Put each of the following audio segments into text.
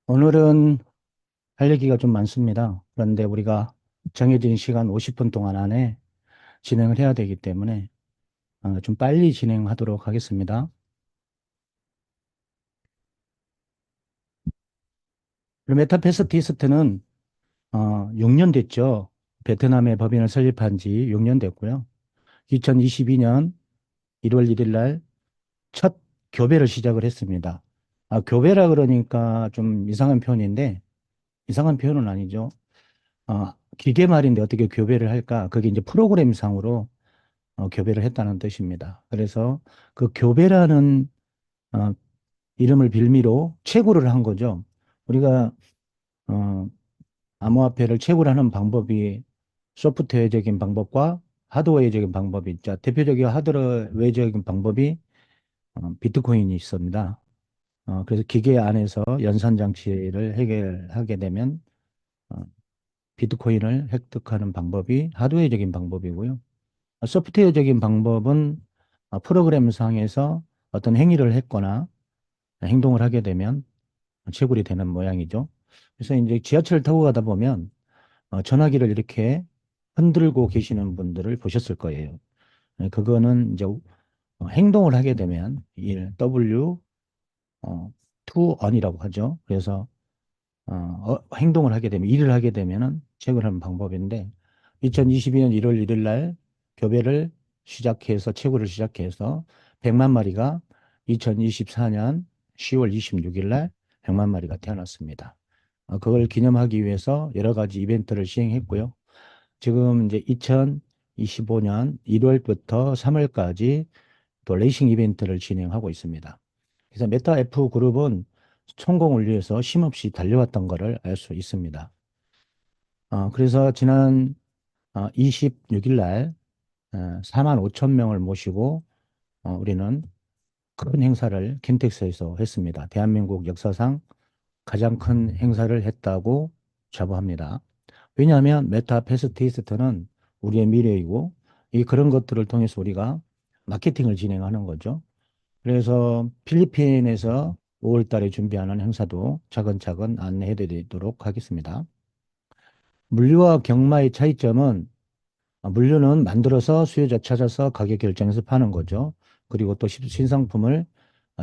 오늘은 할 얘기가 좀 많습니다. 그런데 우리가 정해진 시간 50분 동안 안에 진행을 해야 되기 때문에 좀 빨리 진행하도록 하겠습니다. 그리고 메타패스티스트는 6년 됐죠. 베트남의 법인을 설립한 지 6년 됐고요. 2022년 1월 1일 날 첫 교배를 시작을 했습니다. 교배라 그러니까 좀 이상한 표현인데 이상한 표현은 아니죠. 기계 말인데 어떻게 교배를 할까? 그게 이제 프로그램상으로 교배를 했다는 뜻입니다. 그래서 그 교배라는 어, 이름을 빌미로 채굴을 한 거죠. 우리가 어, 암호화폐를 채굴하는 방법이 소프트웨어적인 방법과 하드웨어적인 방법이 있죠. 대표적인 하드웨어적인 방법이 비트코인이 있습니다. 그래서 기계 안에서 연산 장치를 해결하게 되면 어, 비트코인을 획득하는 방법이 하드웨어적인 방법이고요. 소프트웨어적인 방법은 프로그램상에서 어떤 행위를 했거나 행동을 하게 되면 채굴이 되는 모양이죠. 그래서 이제 지하철을 타고 가다 보면 전화기를 이렇게 흔들고 계시는 분들을 보셨을 거예요. 그거는 이제 행동을 하게 되면 W to on이라고 하죠. 그래서 행동을 하게 되면 일을 하게 되면은 채굴하는 방법인데 2022년 1월 1일 날 교배를 시작해서 채굴을 시작해서 100만 마리가 2024년 10월 26일 날 100만 마리가 태어났습니다. 그걸 기념하기 위해서 여러 가지 이벤트를 시행했고요. 지금 이제 2025년 1월부터 3월까지 또 레이싱 이벤트를 진행하고 있습니다. 그래서 메타 F 그룹은 성공을 위해서 쉼없이 달려왔던 것을 알 수 있습니다. 그래서 지난 26일 날 4만 5천 명을 모시고 우리는 큰 행사를 킨텍스에서 했습니다. 대한민국 역사상 가장 큰 행사를 했다고 자부합니다. 왜냐하면 메타패스티스트는 우리의 미래이고 이 그런 것들을 통해서 우리가 마케팅을 진행하는 거죠. 그래서 필리핀에서 5월 달에 준비하는 행사도 차근차근 안내해 드리도록 하겠습니다. 물류와 경마의 차이점은 물류는 만들어서 수요자 찾아서 가격 결정해서 파는 거죠. 그리고 또 신상품을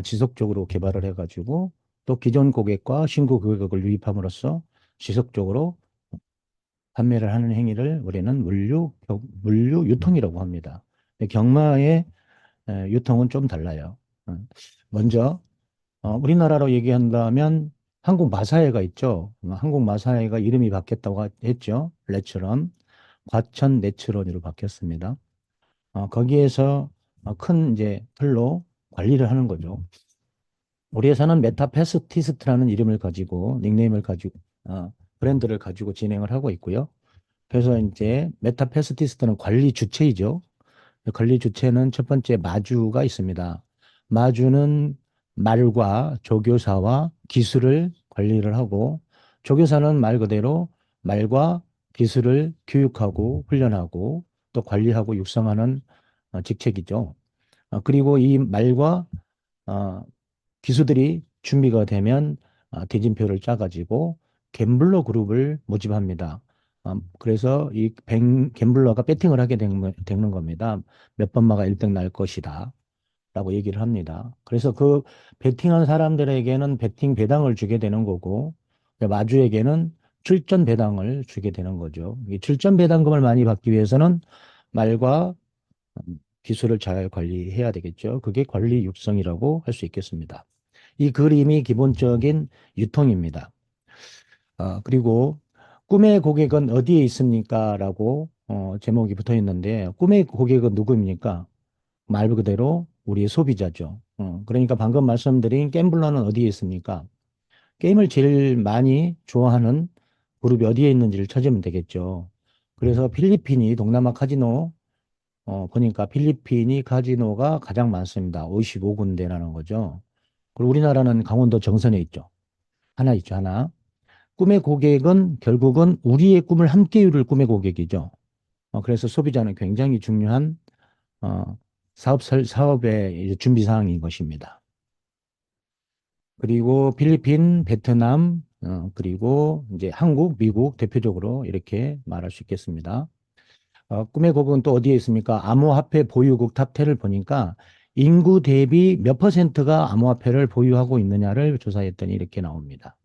지속적으로 개발을 해가지고 또 기존 고객과 신규 고객을 유입함으로써 지속적으로 판매를 하는 행위를 우리는 물류 유통이라고 합니다. 경마의 유통은 좀 달라요. 어, 먼저 우리나라로 얘기한다면 한국 마사회가 있죠. 한국 마사회가 이름이 바뀌었다고 했죠. 레츠런, 과천 내츠런으로 바뀌었습니다. 거기에서 큰 이제 틀로 관리를 하는 거죠. 우리 회사는 메타패스티스트라는 이름을 가지고 닉네임을 가지고 브랜드를 가지고 진행을 하고 있고요. 그래서 이제 메타패스티스트는 관리 주체이죠. 관리 주체는 첫 번째 마주가 있습니다. 마주는 말과 조교사와 기술을 관리를 하고 조교사는 말 그대로 말과 기술을 교육하고 훈련하고 또 관리하고 육성하는 직책이죠. 그리고 이 말과 어, 기수들이 준비가 되면 대진표를 짜가지고 갬블러 그룹을 모집합니다. 그래서 이 갬블러가 배팅을 하게 되는 겁니다. 몇 번마가 1등 날 것이다. 라고 얘기를 합니다. 그래서 그 배팅한 사람들에게는 배팅 배당을 주게 되는 거고, 마주에게는 출전 배당을 주게 되는 거죠. 이 출전 배당금을 많이 받기 위해서는 말과 기술을 잘 관리해야 되겠죠. 그게 관리 육성이라고 할 수 있겠습니다. 이 그림이 기본적인 유통입니다. 그리고 꿈의 고객은 어디에 있습니까? 라고 제목이 붙어 있는데 꿈의 고객은 누구입니까? 말 그대로 우리의 소비자죠. 그러니까 방금 말씀드린 갬블러는 어디에 있습니까? 게임을 제일 많이 좋아하는 그룹이 어디에 있는지를 찾으면 되겠죠. 그래서 필리핀이 동남아 카지노 보니까 필리핀이 카지노가 가장 많습니다. 55군데라는 거죠. 그리고 우리나라는 강원도 정선에 있죠. 하나 있죠, 하나. 꿈의 고객은 결국은 우리의 꿈을 함께 이룰 꿈의 고객이죠. 그래서 소비자는 굉장히 중요한 어, 사업의 준비 사항인 것입니다. 그리고 필리핀, 베트남, 그리고 이제 한국, 미국 대표적으로 이렇게 말할 수 있겠습니다. 꿈의 곡은 또 어디에 있습니까? 암호화폐 보유국 탑10을 보니까 인구 대비 몇 퍼센트가 암호화폐를 보유하고 있느냐를 조사했더니 이렇게 나옵니다.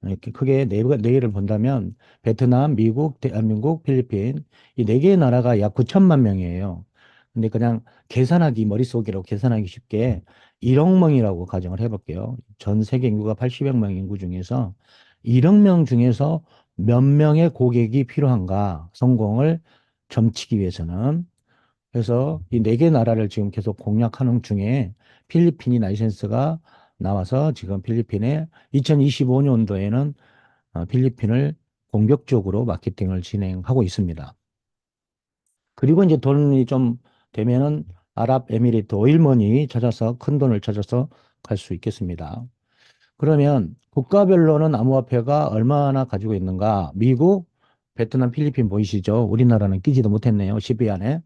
이렇게 크게 네 개를 본다면 베트남, 미국, 대한민국, 필리핀 이 네 개의 나라가 약 9천만 명이에요. 근데 그냥 계산하기 머릿속으로 계산하기 쉽게 1억 명이라고 가정을 해볼게요. 전 세계 인구가 80억 명 인구 중에서 1억 명 중에서 몇 명의 고객이 필요한가 성공을 점치기 위해서는 그래서 이 네 개 나라를 지금 계속 공략하는 중에 필리핀이 라이센스가 나와서 지금 필리핀에 2025년도에는 필리핀을 공격적으로 마케팅을 진행하고 있습니다. 그리고 이제 돈이 좀 되면은 아랍에미리트 오일머니 찾아서 큰 돈을 찾아서 갈 수 있겠습니다. 그러면 국가별로는 암호화폐가 얼마나 가지고 있는가? 미국, 베트남, 필리핀 보이시죠? 우리나라는 끼지도 못했네요. 10위 안에.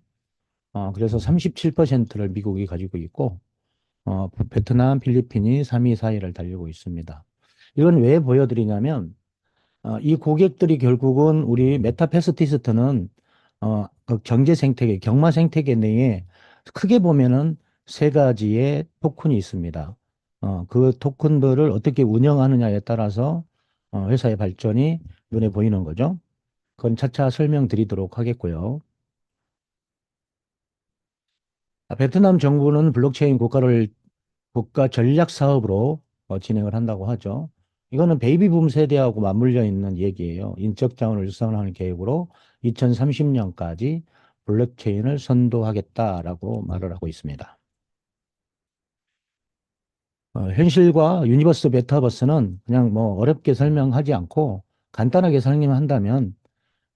그래서 37%를 미국이 가지고 있고, 베트남, 필리핀이 3위, 4위를 달리고 있습니다. 이건 왜 보여드리냐면, 이 고객들이 결국은 우리 메타패스티스트는 그 경제 생태계, 경마 생태계 내에 크게 보면은 세 가지의 토큰이 있습니다. 그 토큰들을 어떻게 운영하느냐에 따라서 회사의 발전이 눈에 보이는 거죠. 그건 차차 설명드리도록 하겠고요. 베트남 정부는 블록체인 국가 전략 사업으로 진행을 한다고 하죠. 이거는 베이비붐 세대하고 맞물려 있는 얘기예요. 인적 자원을 육성하는 계획으로 2030년까지 블록체인을 선도하겠다라고 말을 하고 있습니다. 현실과 유니버스 메타버스는 그냥 뭐 어렵게 설명하지 않고 간단하게 설명한다면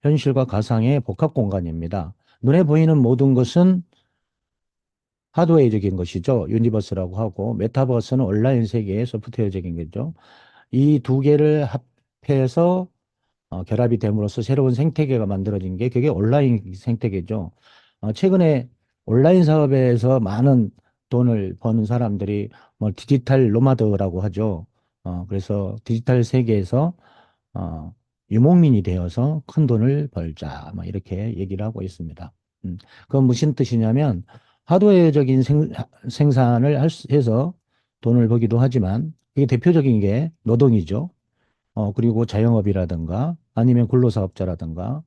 현실과 가상의 복합 공간입니다. 눈에 보이는 모든 것은 하드웨어적인 것이죠. 유니버스라고 하고 메타버스는 온라인 세계의 소프트웨어적인 거죠. 이 두 개를 합해서 결합이 됨으로써 새로운 생태계가 만들어진 게 그게 온라인 생태계죠. 최근에 온라인 사업에서 많은 돈을 버는 사람들이 뭐 디지털 노마드라고 하죠. 그래서 디지털 세계에서 어, 유목민이 되어서 큰 돈을 벌자. 뭐 이렇게 얘기를 하고 있습니다. 그건 무슨 뜻이냐면 하드웨어적인 생산을 해서 돈을 벌기도 하지만 이게 대표적인 게 노동이죠. 그리고 자영업이라든가 아니면 근로사업자라든가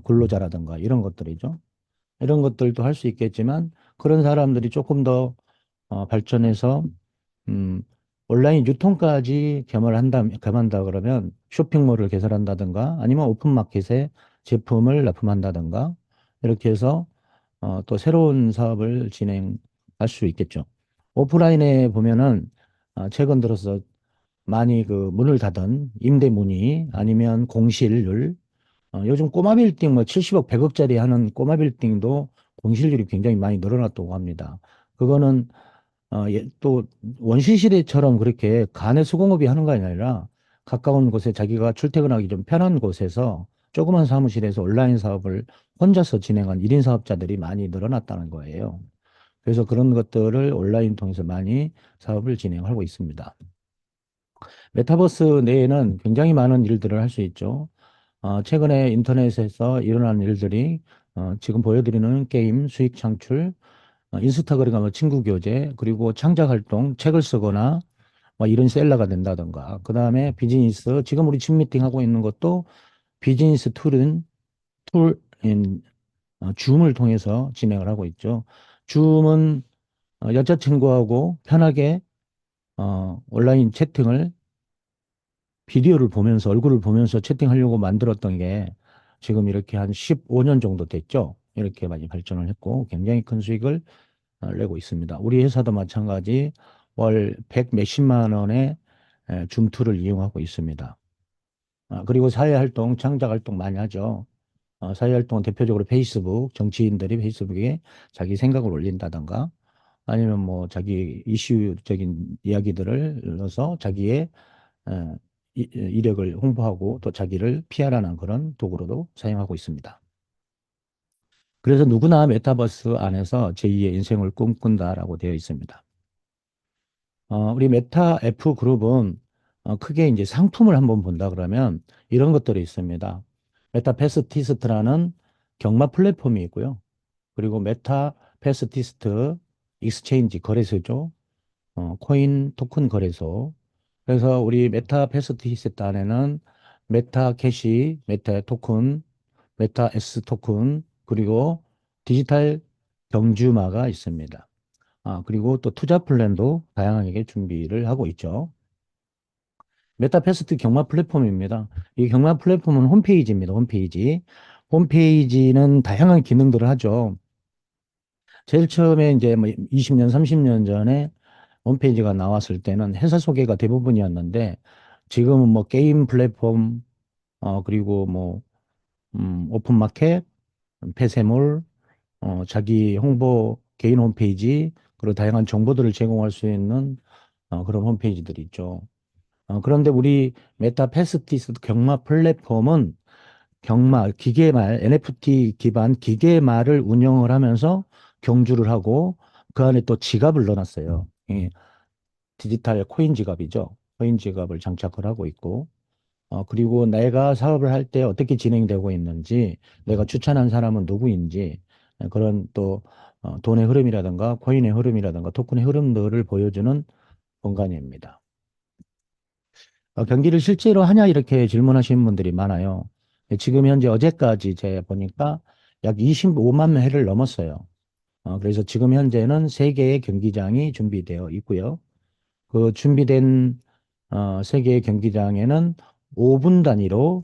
근로자라든가 이런 것들이죠. 이런 것들도 할 수 있겠지만 그런 사람들이 조금 더 발전해서 음, 온라인 유통까지 겸한다 그러면 쇼핑몰을 개설한다든가 아니면 오픈마켓에 제품을 납품한다든가 이렇게 해서 또 새로운 사업을 진행할 수 있겠죠. 오프라인에 보면은 최근 들어서 많이 그 문을 닫은 임대 문의 아니면 공실률 요즘 꼬마 빌딩 뭐 70억 100억짜리 하는 꼬마 빌딩도 공실률이 굉장히 많이 늘어났다고 합니다. 그거는 또 원시시대처럼 그렇게 간의 수공업이 하는 거 아니라 가까운 곳에 자기가 출퇴근하기 좀 편한 곳에서 조그만 사무실에서 온라인 사업을 혼자서 진행한 1인 사업자들이 많이 늘어났다는 거예요. 그래서 그런 것들을 온라인 통해서 많이 사업을 진행하고 있습니다. 메타버스 내에는 굉장히 많은 일들을 할 수 있죠. 최근에 인터넷에서 일어난 일들이 지금 보여드리는 게임, 수익 창출, 인스타그램 뭐 친구 교제, 그리고 창작 활동, 책을 쓰거나 뭐 이런 셀러가 된다던가. 그 다음에 비즈니스, 지금 우리 줌 미팅 하고 있는 것도 비즈니스 툴인 줌을 통해서 진행을 하고 있죠. 줌은 여자친구하고 편하게 온라인 채팅을 비디오를 보면서 얼굴을 보면서 채팅하려고 만들었던 게 지금 이렇게 한 15년 정도 됐죠. 이렇게 많이 발전을 했고 굉장히 큰 수익을 내고 있습니다. 우리 회사도 마찬가지 월 100 몇십만 원의 줌투를 이용하고 있습니다. 그리고 사회활동, 창작활동 많이 하죠. 사회활동은 대표적으로 페이스북, 정치인들이 페이스북에 자기 생각을 올린다던가 아니면 뭐 자기 이슈적인 이야기들을 넣어서 자기의 이력을 홍보하고 또 자기를 PR하는 그런 도구로도 사용하고 있습니다. 그래서 누구나 메타버스 안에서 제2의 인생을 꿈꾼다라고 되어 있습니다. 우리 메타 F 그룹은 크게 이제 상품을 한번 본다 그러면 이런 것들이 있습니다. 메타패스티스트라는 경마 플랫폼이 있고요. 그리고 메타패스티스트 익스체인지 거래소죠. 코인 토큰 거래소. 그래서 우리 메타패스티스트 안에는 메타캐시, 메타 토큰, 메타 S 토큰, 그리고 디지털 경주마가 있습니다. 그리고 또 투자 플랜도 다양하게 준비를 하고 있죠. 메타패스트 경마 플랫폼입니다. 이 경마 플랫폼은 홈페이지입니다. 홈페이지. 홈페이지는 다양한 기능들을 하죠. 제일 처음에 이제 뭐 20년, 30년 전에 홈페이지가 나왔을 때는 회사 소개가 대부분이었는데 지금은 뭐 게임 플랫폼, 그리고 뭐, 오픈마켓, 폐쇄물, 자기 홍보 개인 홈페이지, 그리고 다양한 정보들을 제공할 수 있는 그런 홈페이지들이 있죠. 그런데 우리 메타패스티스 경마 플랫폼은 경마, 기계말, NFT 기반 기계말을 운영을 하면서 경주를 하고 그 안에 또 지갑을 넣어놨어요. 예, 디지털 코인 지갑이죠. 코인 지갑을 장착을 하고 있고, 그리고 내가 사업을 할 때 어떻게 진행되고 있는지, 내가 추천한 사람은 누구인지, 그런 또 돈의 흐름이라든가 코인의 흐름이라든가 토큰의 흐름들을 보여주는 공간입니다. 경기를 실제로 하냐 이렇게 질문하시는 분들이 많아요. 지금 현재 어제까지 제가 보니까 약 25만 회를 넘었어요. 그래서 지금 현재는 3개의 경기장이 준비되어 있고요. 그 준비된 3개의 경기장에는 5분 단위로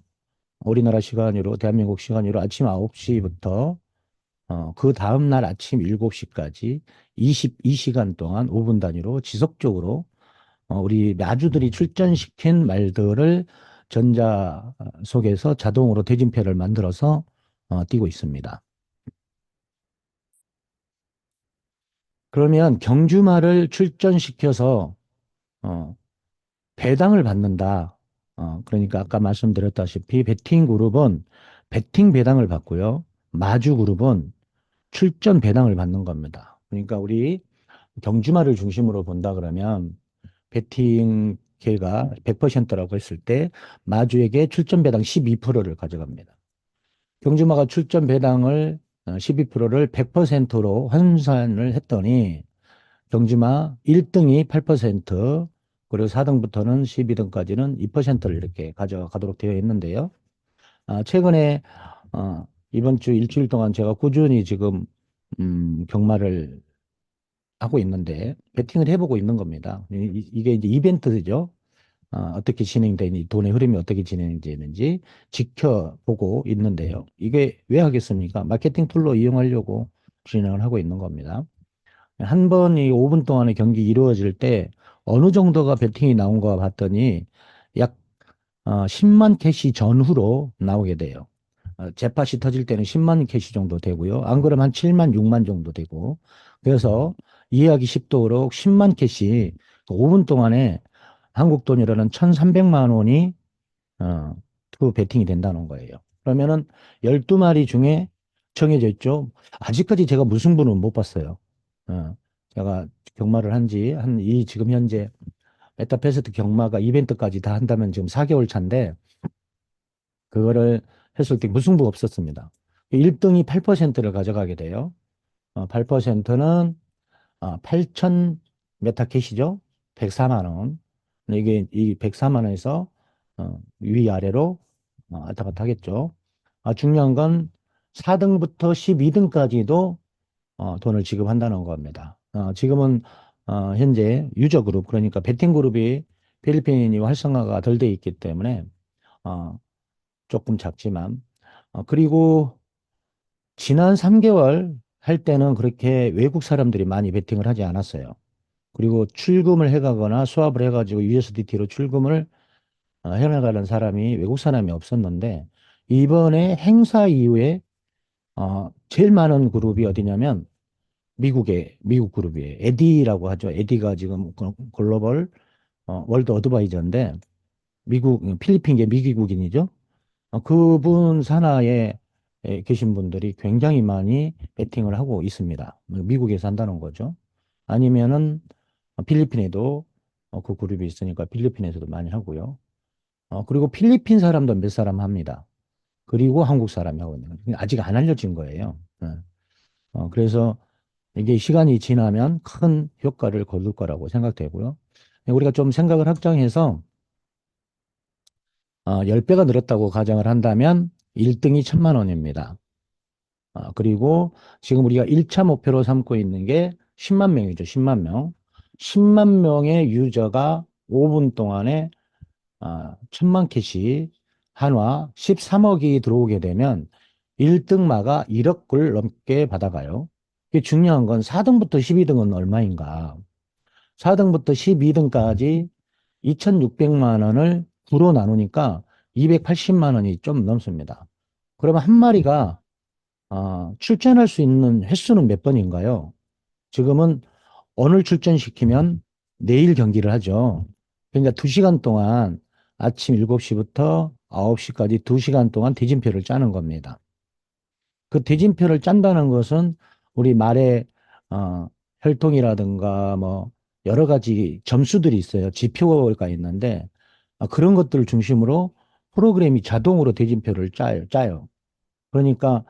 우리나라 시간으로 대한민국 시간으로 아침 9시부터 그 다음 날 아침 7시까지 22시간 동안 5분 단위로 지속적으로 우리 마주들이 출전시킨 말들을 전자 속에서 자동으로 대진표를 만들어서 띄고 있습니다. 그러면 경주마를 출전시켜서 어, 배당을 받는다. 그러니까 아까 말씀드렸다시피 배팅 그룹은 배팅 배당을 받고요. 마주 그룹은 출전 배당을 받는 겁니다. 그러니까 우리 경주마를 중심으로 본다 그러면 배팅 계가 100%라고 했을 때 마주에게 출전 배당 12%를 가져갑니다. 경주마가 출전 배당을 12%를 100%로 환산을 했더니 경주마 1등이 8%, 그리고 4등부터는 12등까지는 2%를 이렇게 가져가도록 되어 있는데요. 최근에 이번 주 일주일 동안 제가 꾸준히 지금 경마를 하고 있는데 베팅을 해보고 있는 겁니다. 이게 이제 이벤트죠. 어떻게 진행되니, 돈의 흐름이 어떻게 진행되는지 지켜보고 있는데요. 이게 왜 하겠습니까? 마케팅 툴로 이용하려고 진행을 하고 있는 겁니다. 한 번 이 5분 동안의 경기 이루어질 때 어느 정도가 베팅이 나온 거 봤더니 약 10만 캐시 전후로 나오게 돼요. 재팟이 터질 때는 10만 캐시 정도 되고요. 안 그러면 한 7만, 6만 정도 되고. 그래서 이해하기 쉽도록 10만 캐시 5분 동안에 한국 돈으로는 1,300만 원이 투 베팅이 된다는 거예요. 그러면은 12마리 중에 정해져 있죠. 아직까지 제가 무승부는 못 봤어요. 제가 경마를 이 지금 현재 메타패스트 경마가 이벤트까지 다 한다면 지금 4개월 차인데 그거를 했을 때 무승부 없었습니다. 1등이 8%를 가져가게 돼요. 8%는 8천 메타캐시죠. 104만 원. 근데 이게 이 104만 원에서 위아래로 왔다 갔다 하겠죠. 중요한 건 4등부터 12등까지도 돈을 지급한다는 겁니다. 지금은 현재 유저 그룹, 그러니까 베팅 그룹이 필리핀이 활성화가 덜 돼 있기 때문에 어, 조금 작지만 그리고 지난 3개월 할 때는 그렇게 외국 사람들이 많이 베팅을 하지 않았어요. 그리고 출금을 해가거나 수합을 해가지고 USDT로 출금을 해나가는 사람이 외국 사람이 없었는데 이번에 행사 이후에 제일 많은 그룹이 어디냐면 미국 그룹이에요. 에디라고 하죠. 에디가 지금 글로벌 월드 어드바이저인데 필리핀계 미기국인이죠. 그분 산하에 계신 분들이 굉장히 많이 베팅을 하고 있습니다. 미국에 산다는 거죠. 아니면은 필리핀에도 그 그룹이 있으니까 필리핀에서도 많이 하고요. 그리고 필리핀 사람도 몇 사람 합니다. 그리고 한국 사람이 하고 있는 거예요. 아직 안 알려진 거예요. 네. 그래서 이게 시간이 지나면 큰 효과를 거둘 거라고 생각되고요. 우리가 좀 생각을 확장해서 10배가 늘었다고 가정을 한다면 1등이 1,000만 원입니다. 그리고 지금 우리가 1차 목표로 삼고 있는 게 10만 명이죠. 10만 명. 10만 명의 유저가 5분 동안에 1,000만 캐시 한화 13억이 들어오게 되면 1등마가 1억을 넘게 받아가요. 이게 중요한 건 4등부터 12등은 얼마인가? 4등부터 12등까지 2,600만 원을 9로 나누니까 280만 원이 좀 넘습니다. 그러면 한 마리가 출전할 수 있는 횟수는 몇 번인가요? 지금은 오늘 출전시키면 내일 경기를 하죠. 그러니까 2시간 동안 아침 7시부터 9시까지 2시간 동안 대진표를 짜는 겁니다. 그 대진표를 짠다는 것은 우리 말의 혈통이라든가 뭐 여러 가지 점수들이 있어요. 지표가 있는데 그런 것들을 중심으로 프로그램이 자동으로 대진표를 짜요. 그러니까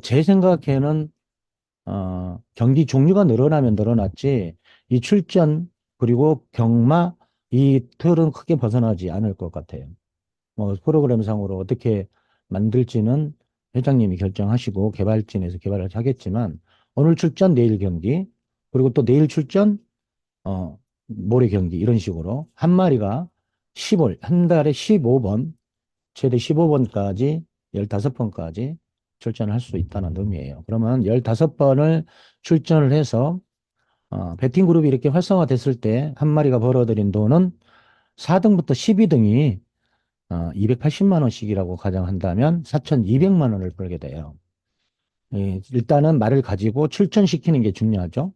제 생각에는 경기 종류가 늘어나면 늘어났지 이 출전 그리고 경마 이 틀은 크게 벗어나지 않을 것 같아요. 뭐 프로그램상으로 어떻게 만들지는 회장님이 결정하시고 개발진에서 개발을 하겠지만 오늘 출전 내일 경기 그리고 또 내일 출전 모레 경기 이런 식으로 한 마리가 10월 한 달에 15번 최대 15번까지 15번까지 출전을 할 수 있다는 의미예요. 그러면 15번을 출전을 해서 배팅 그룹이 이렇게 활성화됐을 때 한 마리가 벌어들인 돈은 4등부터 12등이 280만 원씩이라고 가정한다면 4,200만 원을 벌게 돼요. 예, 일단은 말을 가지고 출전시키는 게 중요하죠.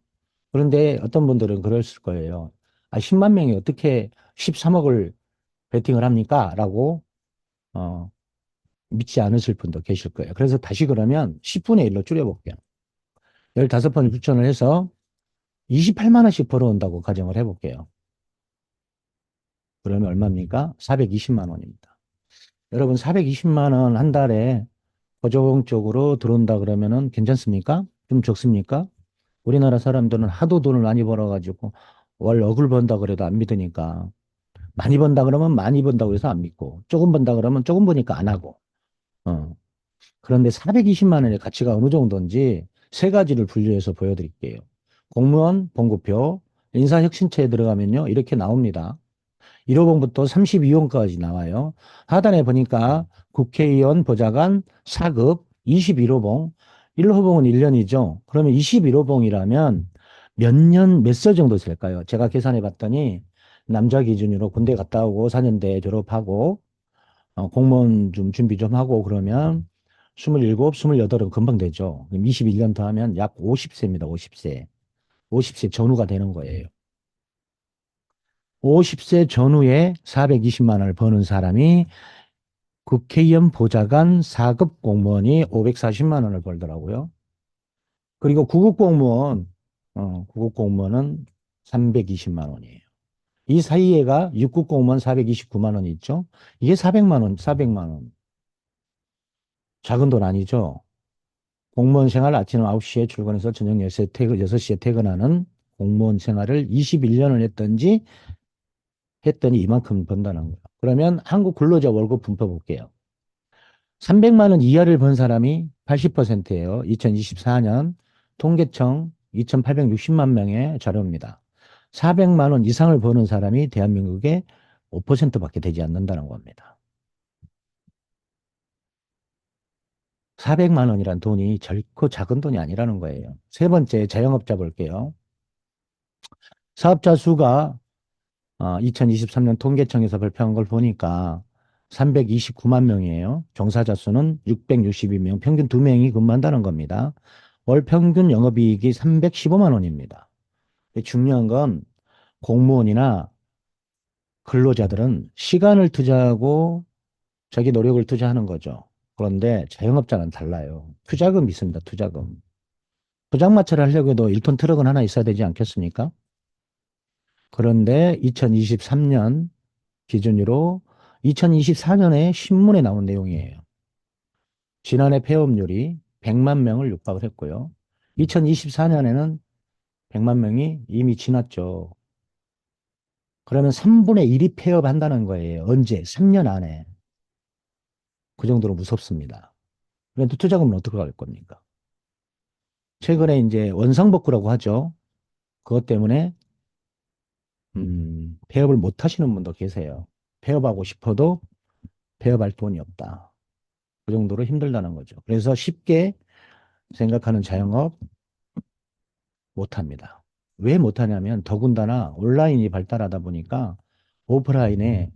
그런데 어떤 분들은 그랬을 거예요. 10만 명이 어떻게 13억을 베팅을 합니까? 라고 어, 믿지 않으실 분도 계실 거예요. 그래서 다시 그러면 10분의 1로 줄여볼게요. 15번 추천을 해서 28만 원씩 벌어온다고 가정을 해볼게요. 그러면 얼마입니까? 420만 원입니다. 여러분 420만 원 한 달에 고정적으로 들어온다 그러면은 괜찮습니까? 좀 적습니까? 우리나라 사람들은 하도 돈을 많이 벌어가지고 월 억을 번다 그래도 안 믿으니까 많이 번다 그러면 많이 번다고 해서 안 믿고 조금 번다 그러면 조금 버니까 안 하고 그런데 420만 원의 가치가 어느 정도인지 세 가지를 분류해서 보여드릴게요. 공무원 봉급표, 인사혁신처에 들어가면요. 이렇게 나옵니다. 1호봉부터 32호봉까지 나와요. 하단에 보니까 국회의원 보좌관 4급 21호봉, 1호봉은 1년이죠. 그러면 21호봉이라면 몇 년, 몇 살 정도 될까요? 제가 계산해 봤더니 남자 기준으로 군대 갔다 오고 4년대 졸업하고 공무원 좀 준비 좀 하고 그러면 27, 28은 금방 되죠. 그럼 21년 더 하면 약 50세입니다. 50세. 50세 전후가 되는 거예요. 50세 전후에 420만 원을 버는 사람이 국회의원 보좌관 4급 공무원이 540만 원을 벌더라고요. 그리고 구급 공무원은 320만 원이에요. 이 사이에가 6급 공무원 429만 원이 있죠. 이게 400만 원, 400만 원. 작은 돈 아니죠. 공무원 생활 아침 9시에 출근해서 저녁 6시에 퇴근하는 공무원 생활을 21년을 했더니 이만큼 번다는 거예요. 그러면 한국 근로자 월급 분포 볼게요. 300만 원 이하를 번 사람이 80%예요. 2024년 통계청 2,860만 명의 자료입니다. 400만 원 이상을 버는 사람이 대한민국의 5%밖에 되지 않는다는 겁니다. 400만 원이란 돈이 결코 작은 돈이 아니라는 거예요. 세 번째, 자영업자 볼게요. 사업자 수가 2023년 통계청에서 발표한 걸 보니까 329만 명이에요. 종사자 수는 662명, 평균 2명이 근무한다는 겁니다. 월 평균 영업이익이 315만 원입니다. 중요한 건 공무원이나 근로자들은 시간을 투자하고 자기 노력을 투자하는 거죠. 그런데 자영업자는 달라요. 투자금이 있습니다. 투자금. 포장마차를 하려고 해도 1톤 트럭은 하나 있어야 되지 않겠습니까? 그런데 2023년 기준으로 2024년에 신문에 나온 내용이에요. 지난해 폐업률이 100만 명을 육박을 했고요. 2024년에는 100만 명이 이미 지났죠. 그러면 3분의 1이 폐업한다는 거예요. 언제? 3년 안에. 그 정도로 무섭습니다. 그런데 투자금은 어떻게 할 겁니까? 최근에 이제 원상복구라고 하죠. 그것 때문에 폐업을 못 하시는 분도 계세요. 폐업하고 싶어도 폐업할 돈이 없다. 그 정도로 힘들다는 거죠. 그래서 쉽게 생각하는 자영업 못 합니다. 왜 못하냐면 더군다나 온라인이 발달하다 보니까 오프라인에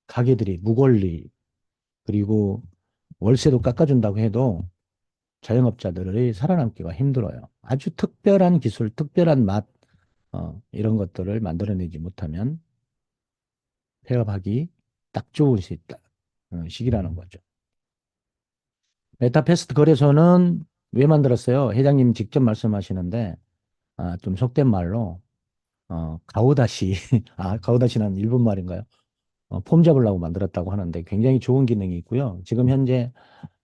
가게들이 무권리 그리고 월세도 깎아준다고 해도 자영업자들이 살아남기가 힘들어요. 아주 특별한 기술, 특별한 맛, 이런 것들을 만들어내지 못하면 폐업하기 딱 좋은 시기라는 거죠. 메타패스트 거래소는 왜 만들었어요? 회장님 직접 말씀하시는데, 좀 속된 말로, 가오다시, 가오다시는 일본 말인가요? 폼 잡으려고 만들었다고 하는데 굉장히 좋은 기능이 있고요. 지금 현재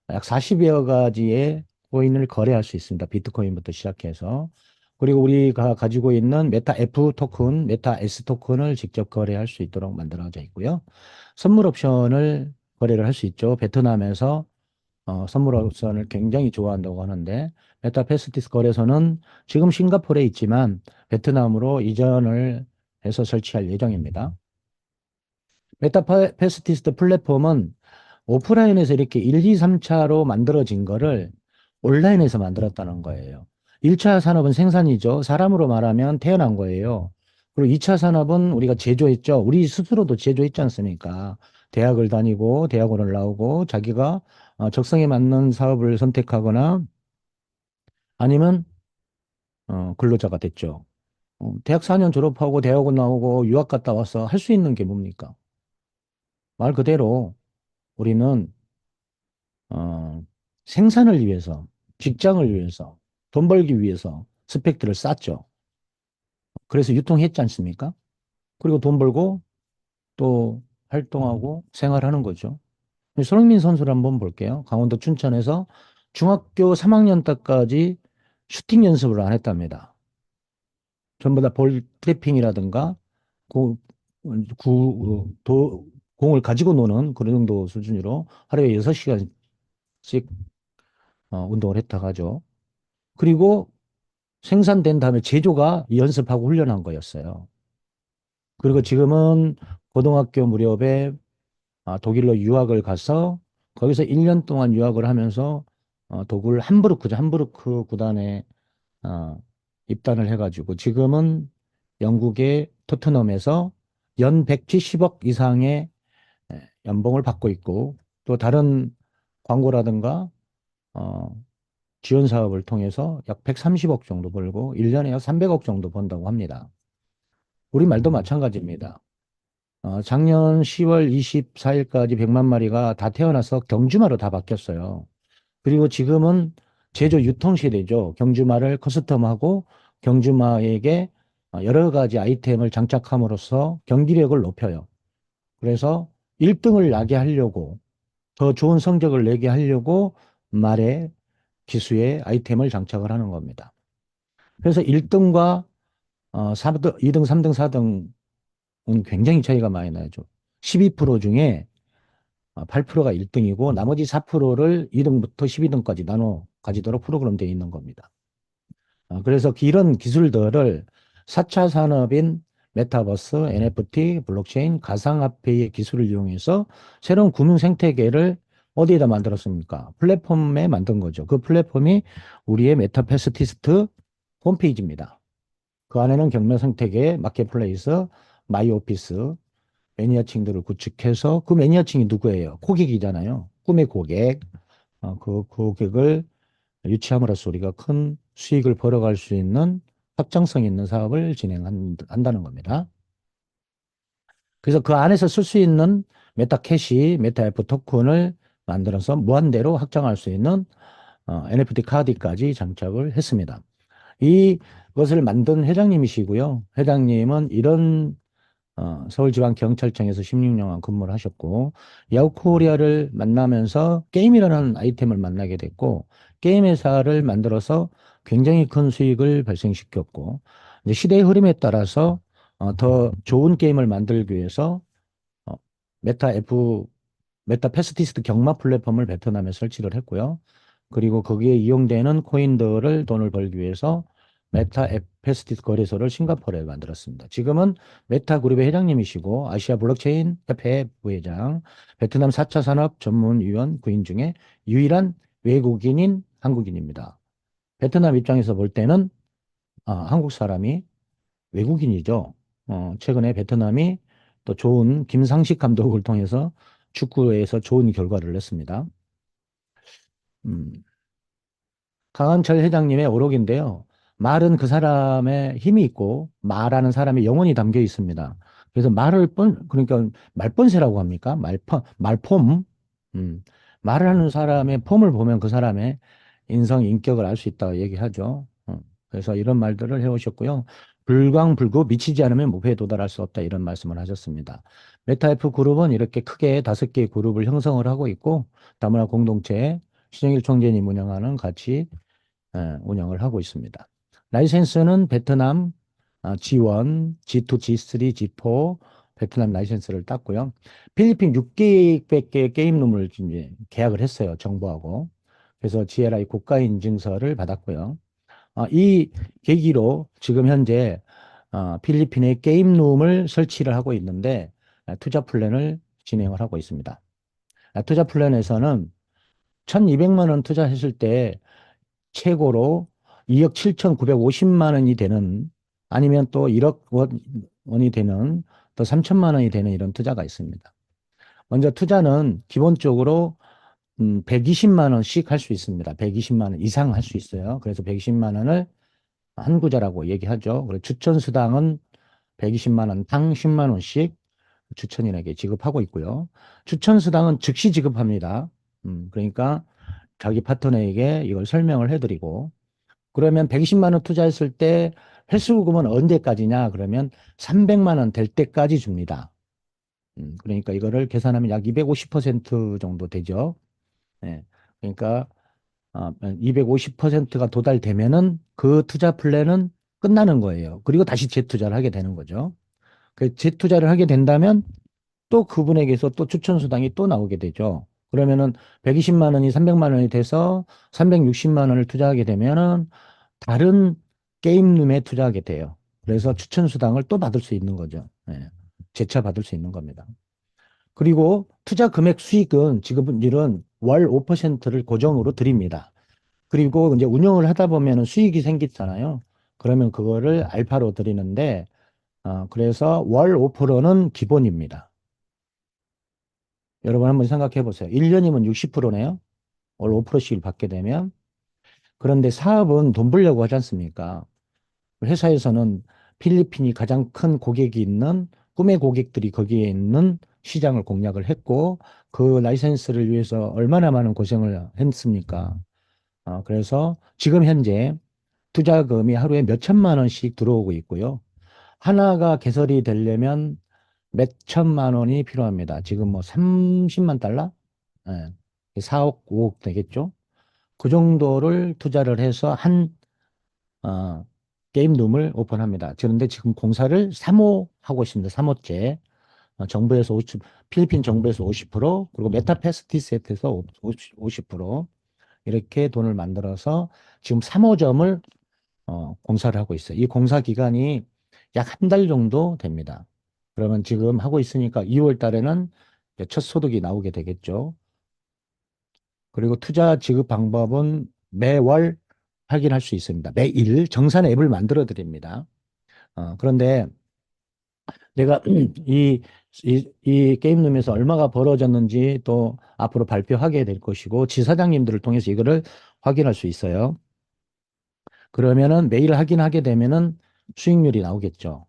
약 40여 가지의 코인을 거래할 수 있습니다. 비트코인부터 시작해서. 그리고 우리가 가지고 있는 메타 F 토큰, 메타 S 토큰을 직접 거래할 수 있도록 만들어져 있고요. 선물 옵션을 거래를 할 수 있죠. 베트남에서 선물 옵션을 굉장히 좋아한다고 하는데 메타 패스티스 거래소는 지금 싱가포르에 있지만 베트남으로 이전을 해서 설치할 예정입니다. 메타패스티스트 플랫폼은 오프라인에서 이렇게 1, 2, 3차로 만들어진 거를 온라인에서 만들었다는 거예요. 1차 산업은 생산이죠. 사람으로 말하면 태어난 거예요. 그리고 2차 산업은 우리가 제조했죠. 우리 스스로도 제조했지 않습니까? 대학을 다니고 대학원을 나오고 자기가 적성에 맞는 사업을 선택하거나 아니면 근로자가 됐죠. 대학 4년 졸업하고 대학원 나오고 유학 갔다 와서 할 수 있는 게 뭡니까? 말 그대로 우리는 어, 생산을 위해서, 직장을 위해서, 돈 벌기 위해서 스펙들을 쌓죠. 그래서 유통했지 않습니까? 그리고 돈 벌고 또 활동하고 생활하는 거죠. 손흥민 선수를 한번 볼게요. 강원도 춘천에서 중학교 3학년 때까지 슈팅 연습을 안 했답니다. 전부 다 볼 트래핑이라든가 고, 공을 가지고 노는 그런 정도 수준으로 하루에 6시간씩 운동을 했다고 하죠. 그리고 생산된 다음에 제조가 연습하고 훈련한 거였어요. 그리고 지금은 고등학교 무렵에 독일로 유학을 가서 거기서 1년 동안 유학을 하면서 독일 함부르크죠. 함부르크 구단에 입단을 해가지고 지금은 영국의 토트넘에서 연 170억 이상의 연봉을 받고 있고 또 다른 광고라든가 어, 지원 사업을 통해서 약 130억 정도 벌고 1년에 약 300억 정도 번다고 합니다. 우리말도 마찬가지입니다. 작년 10월 24일까지 100만 마리가 다 태어나서 경주마로 다 바뀌었어요. 그리고 지금은 제조 유통 시대죠. 경주마를 커스텀하고 경주마에게 여러 가지 아이템을 장착함으로써 경기력을 높여요. 그래서 1등을 나게 하려고 더 좋은 성적을 내게 하려고 말에 기수에 아이템을 장착을 하는 겁니다. 그래서 1등과 4등, 2등, 3등, 4등은 굉장히 차이가 많이 나죠. 12% 중에 8%가 1등이고 나머지 4%를 2등부터 12등까지 나눠 가지도록 프로그램되어 있는 겁니다. 그래서 이런 기술들을 4차 산업인 메타버스, NFT, 블록체인, 가상화폐의 기술을 이용해서 새로운 금융 생태계를 어디에다 만들었습니까? 플랫폼에 만든 거죠. 그 플랫폼이 우리의 메타패스티스트 홈페이지입니다. 그 안에는 경매 생태계, 마켓플레이스, 마이오피스, 매니아층들을 구축해서 그 매니아층이 누구예요? 고객이잖아요. 꿈의 고객. 그 고객을 유치함으로써 우리가 큰 수익을 벌어갈 수 있는 확장성 있는 사업을 진행한다는 겁니다. 그래서 그 안에서 쓸 수 있는 메타캐시, 메타F 토큰을 만들어서 무한대로 확장할 수 있는 NFT 카드까지 장착을 했습니다. 이 그것을 만든 회장님이시고요. 회장님은 이런 서울지방경찰청에서 16년간 근무를 하셨고, 야후코리아를 만나면서 게임이라는 아이템을 만나게 됐고, 게임 회사를 만들어서 굉장히 큰 수익을 발생시켰고, 이제 시대의 흐름에 따라서 더 좋은 게임을 만들기 위해서 어, 메타 F, 메타 패스티스트 경마 플랫폼을 베트남에 설치를 했고요. 그리고 거기에 이용되는 코인들을 돈을 벌기 위해서 메타 패스티스 거래소를 싱가포르에 만들었습니다. 지금은 메타 그룹의 회장님이시고 아시아 블록체인 협회 부회장, 베트남 4차 산업 전문위원 구인 중에 유일한 외국인인 한국인입니다. 베트남 입장에서 볼 때는 한국 사람이 외국인이죠. 최근에 베트남이 또 좋은 김상식 감독을 통해서 축구에서 좋은 결과를 냈습니다. 음, 강한철 회장님의 오록인데요. 말은 그 사람의 힘이 있고 말하는 사람의 영혼이 담겨 있습니다. 그래서 그러니까 말본세라고 합니까? 말폼. 음, 말을 하는 사람의 폼을 보면 그 사람의 인성, 인격을 알 수 있다고 얘기하죠. 그래서 이런 말들을 해오셨고요. 불광불구 미치지 않으면 목표에 도달할 수 없다 이런 말씀을 하셨습니다. 메타F 그룹은 이렇게 크게 5개의 그룹을 형성을 하고 있고 다문화 공동체 신영일 총재님 운영하는 같이 운영을 하고 있습니다. 라이센스는 베트남 G1, G2, G3, G4 베트남 라이센스를 땄고요. 필리핀 6개의 게임룸을 이제 계약을 했어요. 정부하고. 그래서 GLI 국가 인증서를 받았고요. 이 계기로 지금 현재 필리핀에 게임룸을 설치를 하고 있는데 투자 플랜을 진행을 하고 있습니다. 투자 플랜에서는 1,200만 원 투자했을 때 최고로 2억 7,950만 원이 되는 아니면 또 1억 원이 되는 또 3천만 원이 되는 이런 투자가 있습니다. 먼저 투자는 기본적으로 120만 원씩 할 수 있습니다. 120만 원 이상 할 수 있어요. 그래서 120만 원을 한 구자라고 얘기하죠. 그리고 추천 수당은 120만 원 당 10만 원씩 추천인에게 지급하고 있고요. 추천 수당은 즉시 지급합니다. 그러니까 자기 파트너에게 이걸 설명을 해드리고 그러면 120만 원 투자했을 때 횟수금은 언제까지냐? 그러면 300만 원 될 때까지 줍니다. 그러니까 이거를 계산하면 약 250% 정도 되죠. 예. 그러니까 250%가 도달되면은 그 투자 플랜은 끝나는 거예요. 그리고 다시 재투자를 하게 되는 거죠. 그 재투자를 하게 된다면 또 그분에게서 또 추천 수당이 또 나오게 되죠. 그러면은 120만 원이 300만 원이 돼서 360만 원을 투자하게 되면은 다른 게임룸에 투자하게 돼요. 그래서 추천 수당을 또 받을 수 있는 거죠. 예. 재차 받을 수 있는 겁니다. 그리고 투자 금액 수익은 지금은 월 5%를 고정으로 드립니다. 그리고 이제 운영을 하다 보면 수익이 생기잖아요. 그러면 그거를 알파로 드리는데, 그래서 월 5%는 기본입니다. 여러분 한번 생각해 보세요. 1년이면 60%네요. 월 5%씩을 받게 되면. 그런데 사업은 돈 벌려고 하지 않습니까? 회사에서는 필리핀이 가장 큰 고객이 있는 꿈의 고객들이 거기에 있는 시장을 공략을 했고 그 라이센스를 위해서 얼마나 많은 고생을 했습니까? 그래서 지금 현재 투자금이 하루에 몇 천만 원씩 들어오고 있고요. 하나가 개설이 되려면 몇 천만 원이 필요합니다. 지금 뭐 30만 달러? 예. 4억, 5억 되겠죠? 그 정도를 투자를 해서 어, 게임룸을 오픈합니다. 그런데 지금 공사를 3호 하고 있습니다. 3호째. 정부에서 50, 필리핀 정부에서 50%, 그리고 메타패스티셋에서 50% 이렇게 돈을 만들어서 지금 3호점을 공사를 하고 있어요. 이 공사 기간이 약 한 달 정도 됩니다. 그러면 지금 하고 있으니까 2월 달에는 이제 첫 소득이 나오게 되겠죠. 그리고 투자 지급 방법은 매월 확인할 수 있습니다. 매일 정산 앱을 만들어 드립니다. 그런데 내가 이 게임룸에서 얼마가 벌어졌는지 또 앞으로 발표하게 될 것이고 지사장님들을 통해서 이거를 확인할 수 있어요. 그러면은 매일 확인하게 되면은 수익률이 나오겠죠.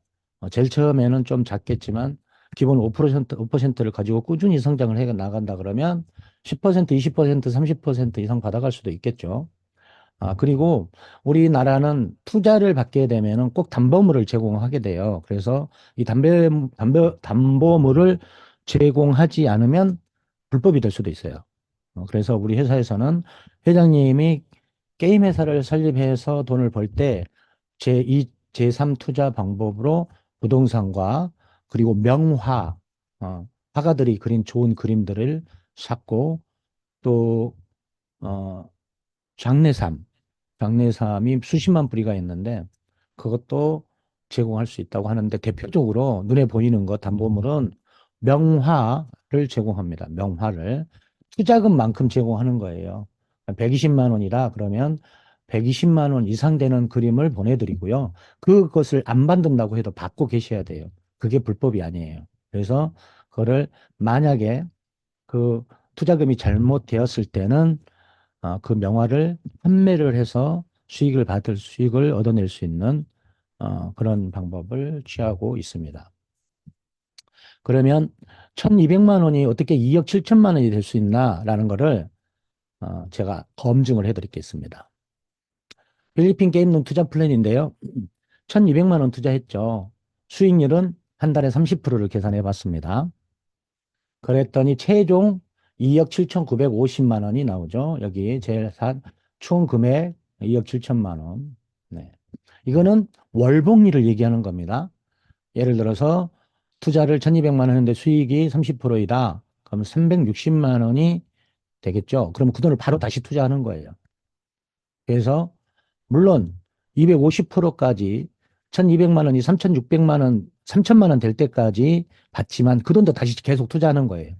제일 처음에는 좀 작겠지만 기본 5%를 가지고 꾸준히 성장을 해 나간다 그러면 10%, 20%, 30% 이상 받아갈 수도 있겠죠. 그리고 우리나라는 투자를 받게 되면은 꼭 담보물을 제공하게 돼요. 그래서 이 담보물을 제공하지 않으면 불법이 될 수도 있어요. 그래서 우리 회사에서는 회장님이 게임 회사를 설립해서 돈을 벌 때 제2, 제3 투자 방법으로 부동산과 그리고 명화, 화가들이 그린 좋은 그림들을 샀고 또, 어, 장례삼, 장례삼이 수십만 뿌리가 있는데 그것도 제공할 수 있다고 하는데 대표적으로 눈에 보이는 것 담보물은 명화를 제공합니다. 명화를 투자금만큼 제공하는 거예요. 120만 원이라 그러면 120만 원 이상 되는 그림을 보내드리고요. 그것을 안 받는다고 해도 받고 계셔야 돼요. 그게 불법이 아니에요. 그래서 그거를 만약에 그 투자금이 잘못되었을 때는 그 명화를 판매를 해서 수익을 얻어낼 수 있는 그런 방법을 취하고 있습니다. 그러면 1,200만 원이 어떻게 2억 7천만 원이 될 수 있나라는 거를 제가 검증을 해드리겠습니다. 필리핀 게임론 투자 플랜인데요. 1,200만 원 투자했죠. 수익률은 한 달에 30%를 계산해 봤습니다. 그랬더니 최종 2억 7,950만 원이 나오죠. 여기 제일 총 금액 2억 7천만 원. 네. 이거는 월복리를 얘기하는 겁니다. 예를 들어서 투자를 1,200만 원 했는데 수익이 30%이다. 그럼 360만 원이 되겠죠. 그럼 그 돈을 바로 다시 투자하는 거예요. 그래서 물론 250%까지 1,200만 원이 3,600만 원, 3천만 원 될 때까지 받지만 그 돈도 다시 계속 투자하는 거예요.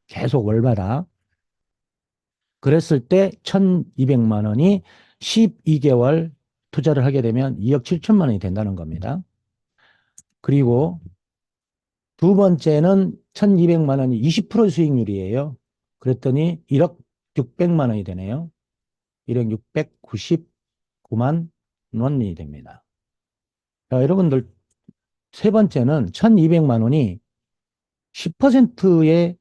계속 월마다. 그랬을 때 1,200만 원이 12개월 투자를 하게 되면 2억 7천만 원이 된다는 겁니다. 그리고 두 번째는 1,200만 원이 20% 수익률이에요. 그랬더니 1억 600만 원이 되네요. 1억 699만 원이 됩니다. 자, 여러분들 세 번째는 1,200만 원이 10%의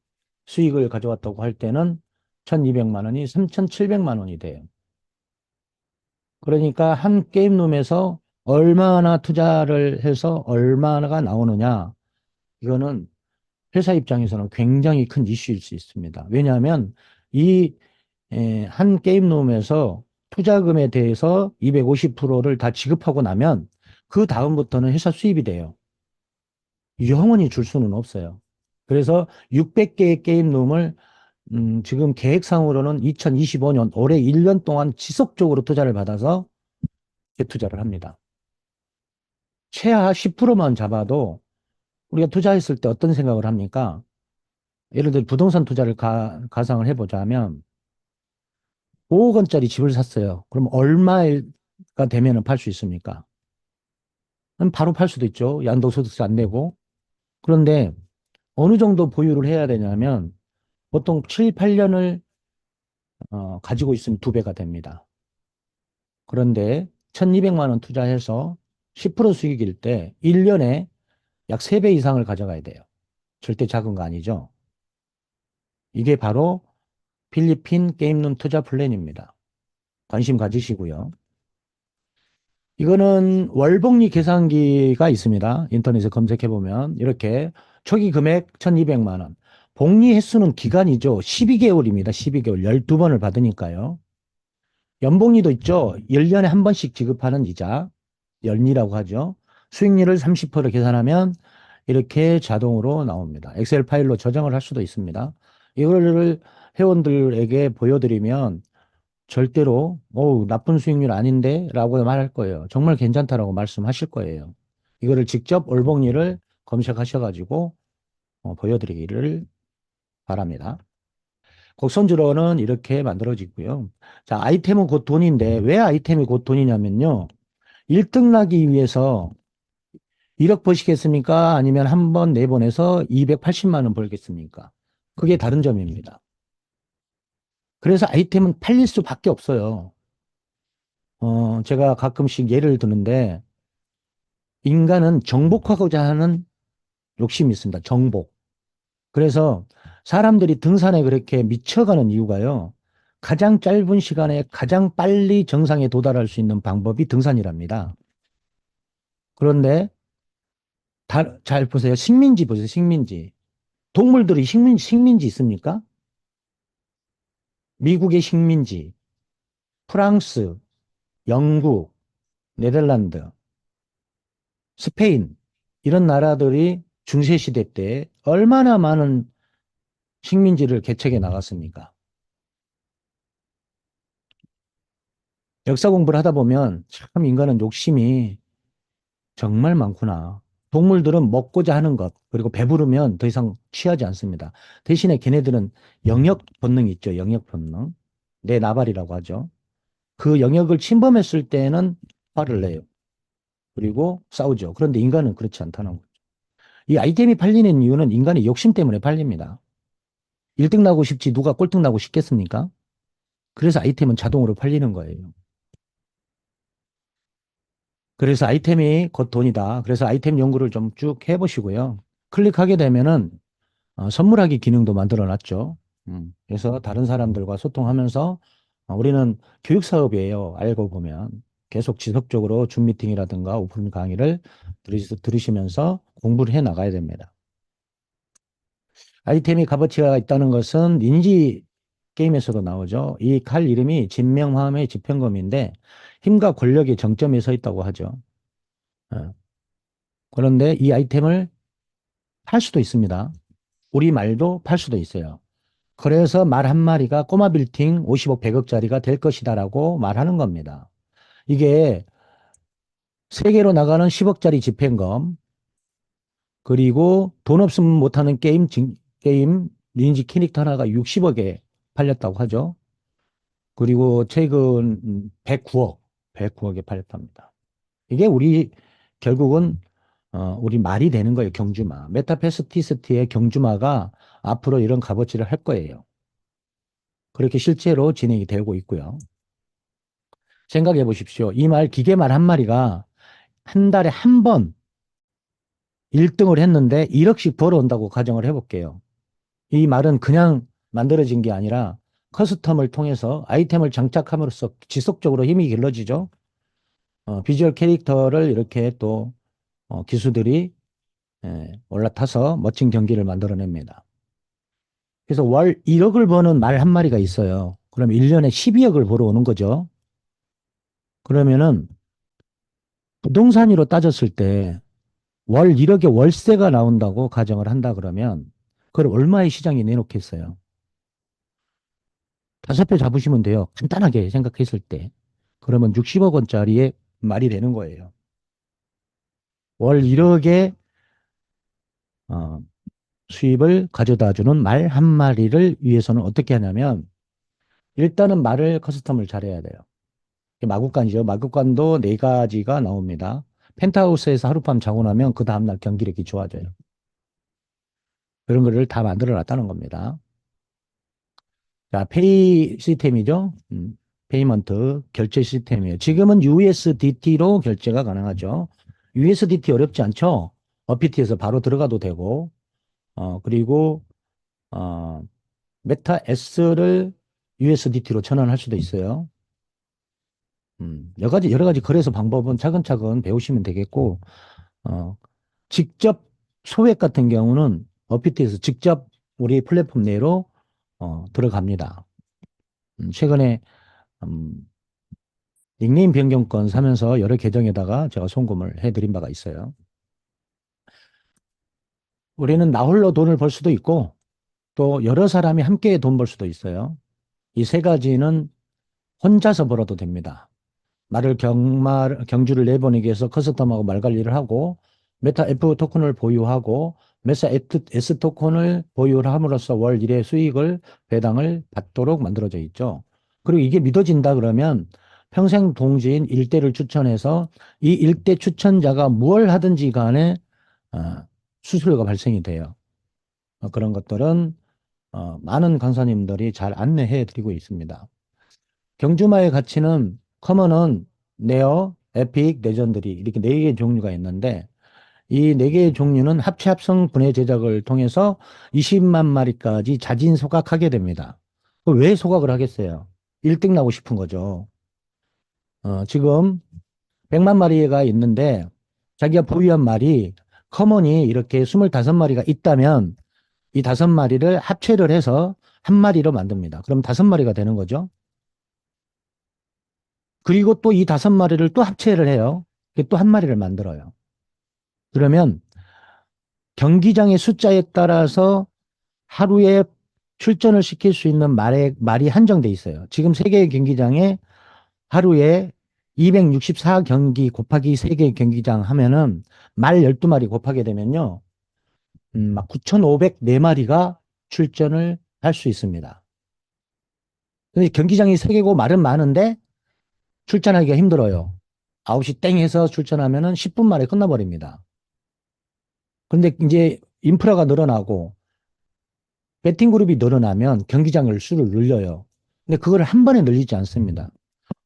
수익을 가져왔다고 할 때는 1,200만 원이 3,700만 원이 돼요. 그러니까 한 게임룸에서 얼마나 투자를 해서 얼마가 나오느냐. 이거는 회사 입장에서는 굉장히 큰 이슈일 수 있습니다. 왜냐하면 이 한 게임룸에서 투자금에 대해서 250%를 다 지급하고 나면 그 다음부터는 회사 수입이 돼요. 영원히 줄 수는 없어요. 그래서 600개의 게임룸을 지금 계획상으로는 2025년 올해 1년 동안 지속적으로 투자를 받아서 재투자를 합니다. 최하 10%만 잡아도 우리가 투자했을 때 어떤 생각을 합니까? 예를 들어 부동산 투자를 가상을 해보자면 5억 원짜리 집을 샀어요. 그럼 얼마가 되면 팔 수 있습니까? 그럼 바로 팔 수도 있죠. 양도소득세 안 내고. 그런데 어느 정도 보유를 해야 되냐면 보통 7, 8년을 가지고 있으면 2배가 됩니다. 그런데 1,200만 원 투자해서 10% 수익일 때 1년에 약 3배 이상을 가져가야 돼요. 절대 작은 거 아니죠. 이게 바로 필리핀 게임룸 투자 플랜입니다. 관심 가지시고요. 이거는 월복리 계산기가 있습니다. 인터넷에 검색해 보면 이렇게 초기 금액 1,200만 원. 복리 횟수는 기간이죠. 12개월입니다. 12개월. 12번을 받으니까요. 연복리도 있죠. 1년에 한 번씩 지급하는 이자. 연리라고 하죠. 수익률을 30% 계산하면 이렇게 자동으로 나옵니다. 엑셀 파일로 저장을 할 수도 있습니다. 이거를 회원들에게 보여드리면 절대로 나쁜 수익률 아닌데 라고 말할 거예요. 정말 괜찮다라고 말씀하실 거예요. 이거를 직접 월복리를 검색하셔가지고 보여드리기를 바랍니다. 곡선주로는 이렇게 만들어지고요. 자, 아이템은 곧 돈인데 왜 아이템이 곧 돈이냐면요. 1등 나기 위해서 1억 버시겠습니까? 아니면 한 번 내보내서 280만 원 벌겠습니까? 그게 다른 점입니다. 그래서 아이템은 팔릴 수밖에 없어요. 제가 가끔씩 예를 드는데 인간은 정복하고자 하는 욕심이 있습니다. 정복. 그래서 사람들이 등산에 그렇게 미쳐가는 이유가요. 가장 짧은 시간에 가장 빨리 정상에 도달할 수 있는 방법이 등산이랍니다. 그런데 잘 보세요. 식민지 보세요. 식민지. 동물들이 식민지 있습니까? 미국의 식민지, 프랑스, 영국, 네덜란드, 스페인 이런 나라들이 중세시대 때 얼마나 많은 식민지를 개척해 나갔습니까? 역사 공부를 하다 보면 참 인간은 욕심이 정말 많구나. 동물들은 먹고자 하는 것, 그리고 배부르면 더 이상 취하지 않습니다. 대신에 걔네들은 영역 본능이 있죠. 영역 본능. 내 나발이라고 하죠. 그 영역을 침범했을 때는 화를 내요. 그리고 싸우죠. 그런데 인간은 그렇지 않다는 거죠. 이 아이템이 팔리는 이유는 인간의 욕심 때문에 팔립니다. 1등 나고 싶지 누가 꼴등 나고 싶겠습니까? 그래서 아이템은 자동으로 팔리는 거예요. 그래서 아이템이 곧 돈이다. 그래서 아이템 연구를 좀 쭉 해보시고요. 클릭하게 되면은 선물하기 기능도 만들어 놨죠. 그래서 다른 사람들과 소통하면서 우리는 교육 사업이에요. 알고 보면 계속 지속적으로 줌 미팅이라든가 오픈 강의를 들으시면서 공부를 해 나가야 됩니다. 아이템이 값어치가 있다는 것은 인지 게임에서도 나오죠. 이 칼 이름이 진명화음의 지평검인데 힘과 권력의 정점에 서 있다고 하죠. 어, 그런데 이 아이템을 팔 수도 있습니다. 우리 말도 팔 수도 있어요. 그래서 말 한마리가 꼬마 빌딩 50억, 100억짜리가 될 것이다라고 말하는 겁니다. 이게 세계로 나가는 10억짜리 집행검, 그리고 돈 없으면 못하는 게임 리니지 캐릭터 하나가 60억에 팔렸다고 하죠. 그리고 최근 109억에 팔렸답니다. 이게 결국은 우리 말이 되는 거예요. 경주마. 메타페스티스트의 경주마가 앞으로 이런 값어치를 할 거예요. 그렇게 실제로 진행이 되고 있고요. 생각해 보십시오. 이 말, 기계말 한 마리가 한 달에 한 번 1등을 했는데 1억씩 벌어온다고 가정을 해볼게요. 이 말은 그냥 만들어진 게 아니라 커스텀을 통해서 아이템을 장착함으로써 지속적으로 힘이 길러지죠. 비주얼 캐릭터를 이렇게 또 기수들이 올라타서 멋진 경기를 만들어냅니다. 그래서 월 1억을 버는 말 한 마리가 있어요. 그럼 1년에 12억을 벌어오는 거죠. 그러면은 부동산으로 따졌을 때 월 1억의 월세가 나온다고 가정을 한다 그러면 그걸 얼마의 시장에 내놓겠어요? 5배 잡으시면 돼요. 간단하게 생각했을 때. 그러면 60억 원짜리의 말이 되는 거예요. 월 1억의 수입을 가져다 주는 말 한 마리를 위해서는 어떻게 하냐면 일단은 말을 커스텀을 잘해야 돼요. 마구간이죠. 마구간도 네 가지가 나옵니다. 펜트하우스에서 하룻밤 자고 나면 그 다음날 경기력이 좋아져요. 그런 거를 다 만들어 놨다는 겁니다. 자, 페이 시스템이죠. 페이먼트 결제 시스템이에요. 지금은 USDT로 결제가 가능하죠. USDT 어렵지 않죠? 어피티에서 바로 들어가도 되고, 그리고, 어, 메타 S를 USDT로 전환할 수도 있어요. 여러 가지 거래소 방법은 차근차근 배우시면 되겠고, 어, 직접 소액 같은 경우는 어피티에서 직접 우리 플랫폼 내로 들어갑니다. 최근에 음, 닉네임 변경권 사면서 여러 계정에다가 제가 송금을 해드린 바가 있어요. 우리는 나 홀로 돈을 벌 수도 있고 또 여러 사람이 함께 돈 벌 수도 있어요. 이 세 가지는 혼자서 벌어도 됩니다. 경주를 내보내기 위해서 커스텀하고 말 관리를 하고 메타 F 토큰을 보유하고 메타 S 토큰을 보유를 함으로써 월 1회 수익을 배당을 받도록 만들어져 있죠. 그리고 이게 믿어진다 그러면 평생 동지인 일대를 추천해서 이 일대 추천자가 무엇을 하든지 간에 어, 수수료가 발생이 돼요. 그런 것들은 많은 강사님들이 잘 안내해 드리고 있습니다. 경주마의 가치는 커먼은 네어, 에픽, 레전드리 이렇게 네 개의 종류가 있는데 이 네 개의 종류는 합체 합성 분해 제작을 통해서 20만 마리까지 자진 소각하게 됩니다. 왜 소각을 하겠어요? 1등 나고 싶은 거죠. 지금 100만 마리가 있는데 자기가 보유한 말이 커먼이 이렇게 25마리가 있다면 이 5마리를 합체를 해서 한 마리로 만듭니다. 그럼 5마리가 되는 거죠. 그리고 또 이 5마리를 또 합체를 해요. 또 한 마리를 만들어요. 그러면 경기장의 숫자에 따라서 하루에 출전을 시킬 수 있는 말이 한정돼 있어요. 지금 세계의 경기장에 하루에 264경기 곱하기 세개의 경기장 하면은 말 12마리 곱하게 되면요. 막 9,504마리가 출전을 할 수 있습니다. 근데 경기장이 세개고 말은 많은데 출전하기가 힘들어요. 9시 땡 해서 출전하면은 10분 만에 끝나버립니다. 근데 이제 인프라가 늘어나고 배팅 그룹이 늘어나면 경기장을 수를 늘려요. 근데 그걸 한 번에 늘리지 않습니다.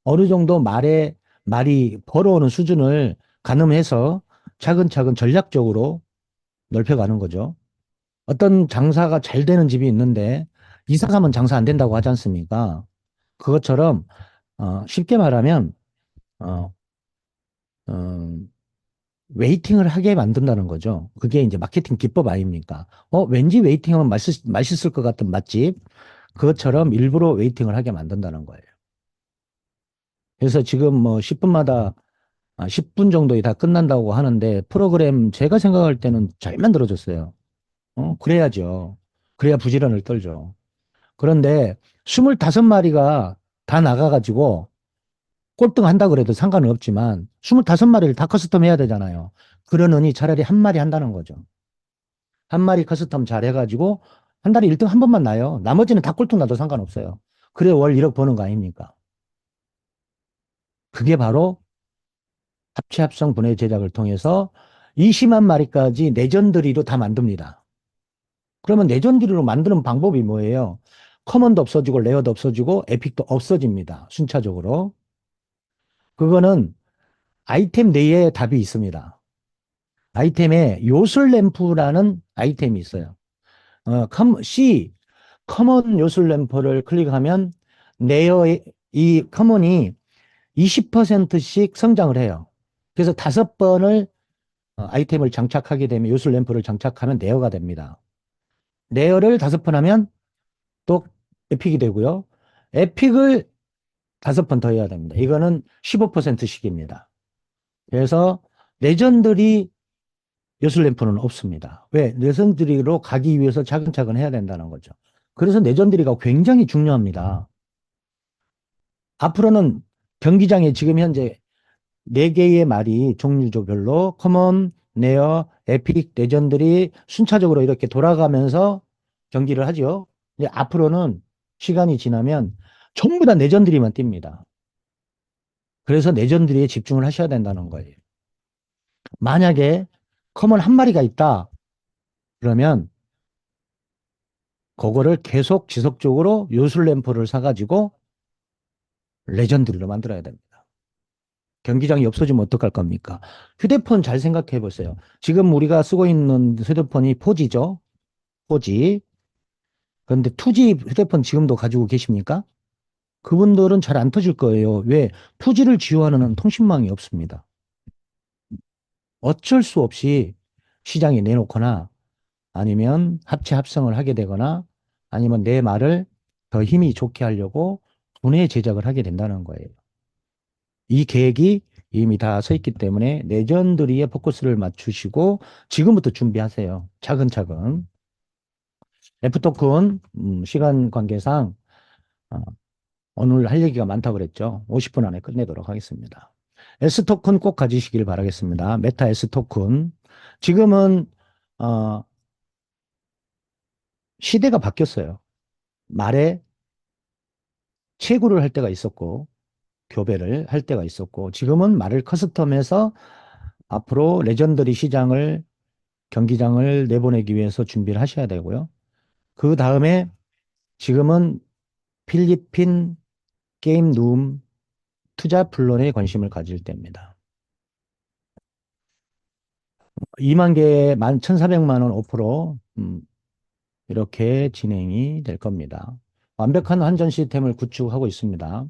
어느 정도 말이 벌어오는 수준을 가늠해서 차근차근 전략적으로 넓혀가는 거죠. 어떤 장사가 잘 되는 집이 있는데 이사 가면 장사 안 된다고 하지 않습니까? 그것처럼 쉽게 말하면 어, 어, 웨이팅을 하게 만든다는 거죠. 그게 이제 마케팅 기법 아닙니까? 왠지 웨이팅하면 맛있을 것 같은 맛집 그것처럼 일부러 웨이팅을 하게 만든다는 거예요. 그래서 지금 뭐 10분마다 10분 정도에 다 끝난다고 하는데 프로그램 제가 생각할 때는 잘 만들어졌어요. 그래야죠. 그래야 부지런을 떨죠. 그런데 25마리가 다 나가가지고 꼴등 한다 그래도 상관은 없지만 25마리를 다 커스텀 해야 되잖아요. 그러느니 차라리 한 마리 한다는 거죠. 한 마리 커스텀 잘 해가지고 한 달에 1등 한 번만 나요. 나머지는 다 꼴등 나도 상관없어요. 그래 월 1억 버는 거 아닙니까? 그게 바로 합체 합성 분해 제작을 통해서 20만 마리까지 내전드리로 다 만듭니다. 그러면 내전드리로 만드는 방법이 뭐예요? 커먼도 없어지고 레어도 없어지고 에픽도 없어집니다. 순차적으로. 그거는 아이템 내에 답이 있습니다. 아이템에 요술 램프라는 아이템이 있어요. C, 커먼 요술 램프를 클릭하면 내어의 이 커먼이 20%씩 성장을 해요. 그래서 5번을 아이템을 장착하게 되면 요술 램프를 장착하면 네어가 됩니다. 네어를 5번 하면 또 에픽이 되고요. 에픽을 5번 더 해야 됩니다. 이거는 15%씩입니다. 그래서 레전드리 요술 램프는 없습니다. 왜? 레전드리로 가기 위해서 차근차근 해야 된다는 거죠. 그래서 레전드리가 굉장히 중요합니다. 앞으로는 경기장에 지금 현재 4개의 말이 종류별로 커먼, 네어, 에픽, 레전드리 순차적으로 이렇게 돌아가면서 경기를 하죠. 이제 앞으로는 시간이 지나면 전부 다 레전드리만 띱니다. 그래서 레전드리에 집중을 하셔야 된다는 거예요. 만약에 커먼 한 마리가 있다. 그러면 그거를 계속 지속적으로 요술 램프를 사가지고 레전드리로 만들어야 됩니다. 경기장이 없어지면 어떡할 겁니까? 휴대폰 잘 생각해 보세요. 지금 우리가 쓰고 있는 휴대폰이 4G죠? 4G. 그런데 2G 휴대폰 지금도 가지고 계십니까? 그분들은 잘 안 터질 거예요. 왜? 2G를 지원하는 통신망이 없습니다. 어쩔 수 없이 시장에 내놓거나 아니면 합체 합성을 하게 되거나 아니면 내 말을 더 힘이 좋게 하려고 분해 제작을 하게 된다는 거예요. 이 계획이 이미 다 서 있기 때문에 레전드리에 포커스를 맞추시고 지금부터 준비하세요. 차근차근. F토큰 시간 관계상 어, 오늘 할 얘기가 많다고 그랬죠. 50분 안에 끝내도록 하겠습니다. S토큰 꼭 가지시길 바라겠습니다. 메타 S토큰. 지금은 어, 시대가 바뀌었어요. 말에 채굴을 할 때가 있었고 교배를 할 때가 있었고 지금은 말을 커스텀해서 앞으로 레전더리 시장을 경기장을 내보내기 위해서 준비를 하셔야 되고요. 그 다음에 지금은 필리핀 게임 룸 투자 플론에 관심을 가질 때입니다. 2만 개에 1,400만 원 오프로 이렇게 진행이 될 겁니다. 완벽한 환전 시스템을 구축하고 있습니다.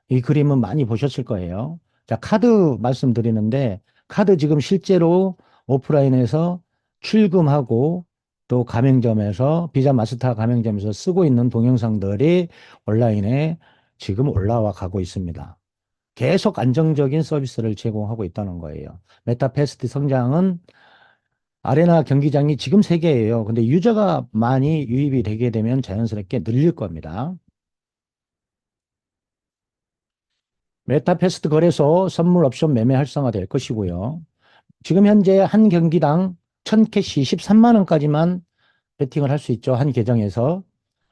이 그림은 많이 보셨을 거예요. 자, 카드 말씀드리는데, 카드 지금 실제로 오프라인에서 출금하고 또 가맹점에서, 비자 마스터 가맹점에서 쓰고 있는 동영상들이 온라인에 지금 올라와 가고 있습니다. 계속 안정적인 서비스를 제공하고 있다는 거예요. 메타패스트 성장은 아레나 경기장이 지금 세개예요. 근데 유저가 많이 유입이 되게 되면 자연스럽게 늘릴 겁니다. 메타패스트 거래소 선물 옵션 매매 활성화될 것이고요. 지금 현재 한 경기당 1000캐시 13만 원까지만 베팅을 할 수 있죠. 한 계정에서.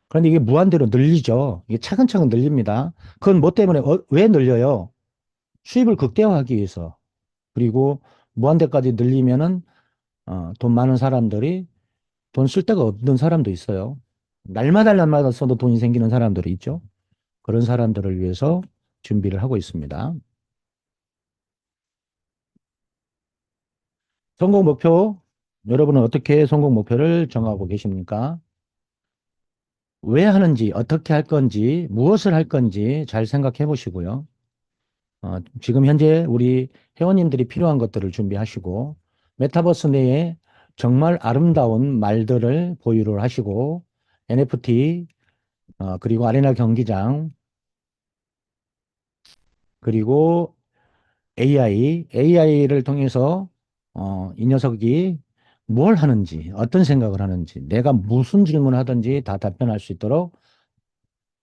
그런데 이게 무한대로 늘리죠. 이게 차근차근 늘립니다. 그건 뭐 때문에, 왜 늘려요? 수입을 극대화하기 위해서. 그리고 무한대까지 늘리면은, 돈 많은 사람들이 돈 쓸 데가 없는 사람도 있어요. 날마다 써도 돈이 생기는 사람들이 있죠. 그런 사람들을 위해서 준비를 하고 있습니다. 성공 목표, 여러분은 어떻게 성공 목표를 정하고 계십니까? 왜 하는지, 어떻게 할 건지, 무엇을 할 건지 잘 생각해 보시고요. 지금 현재 우리 회원님들이 필요한 것들을 준비하시고, 메타버스 내에 정말 아름다운 말들을 보유를 하시고, NFT, 그리고 아레나 경기장, 그리고 AI를 통해서 이 녀석이 뭘 하는지, 어떤 생각을 하는지, 내가 무슨 질문을 하든지 다 답변할 수 있도록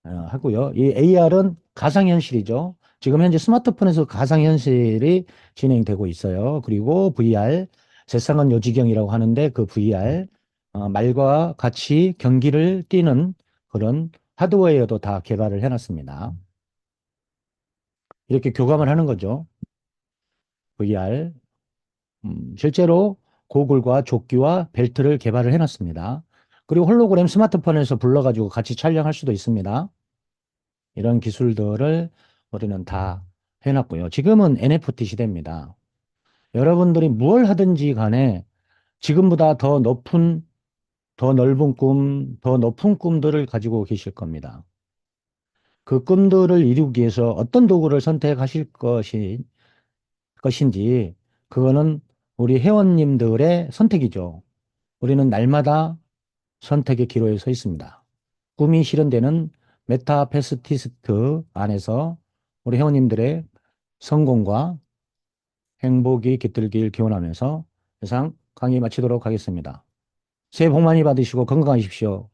하고요. 이 AR은 가상현실이죠. 지금 현재 스마트폰에서 가상현실이 진행되고 있어요. 그리고 VR, 세상은 요지경이라고 하는데 그 VR, 말과 같이 경기를 띄는 그런 하드웨어도 다 개발을 해놨습니다. 이렇게 교감을 하는 거죠. VR. 실제로 고글과 조끼와 벨트를 개발을 해놨습니다. 그리고 홀로그램 스마트폰에서 불러가지고 같이 촬영할 수도 있습니다. 이런 기술들을 우리는 다 해놨고요. 지금은 NFT 시대입니다. 여러분들이 뭘 하든지 간에 지금보다 더 넓은 꿈, 더 높은 꿈들을 가지고 계실 겁니다. 그 꿈들을 이루기 위해서 어떤 도구를 선택하실 것인지, 그거는 우리 회원님들의 선택이죠. 우리는 날마다 선택의 기로에 서 있습니다. 꿈이 실현되는 메타페스티스트 안에서 우리 회원님들의 성공과 행복이 깃들길 기원하면서 이상 강의 마치도록 하겠습니다. 새해 복 많이 받으시고 건강하십시오.